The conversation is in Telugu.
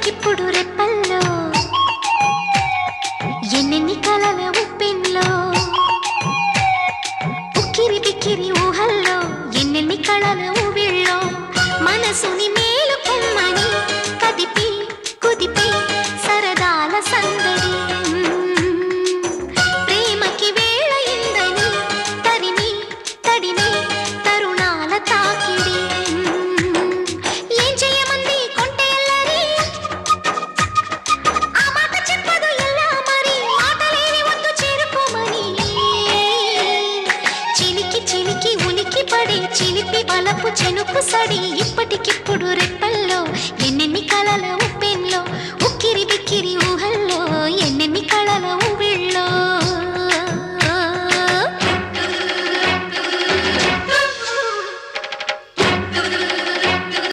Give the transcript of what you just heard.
ఇప్పటికిప్పుడు రెప్పల్లో ఎన్నెన్ని కలల ఉప్పెన్లో ఉక్కిరి బిక్కిరి ఊహల్లో ఎన్నెన్ని కళల ఊవిళ్ళో మనసుని మేలుకొమ్మని కదిపి కుదిపి సరదాల సందడి ప్రేమకి వేళయిందని తరిమి తడిమి తరుణాల తాకిడి ఏం చేయమంది కొంటెల్లరి ఆ మాట చెప్పదు ఎలా మరి మాటలేని వద్దు చేరుకోమని చిలికి చిలికి ఉలికి పడి చిలిపి బలపు చెనుకు సడి ఇప్పటికిప్పుడు రెప్పల్లో ఎన్నెన్ని కలల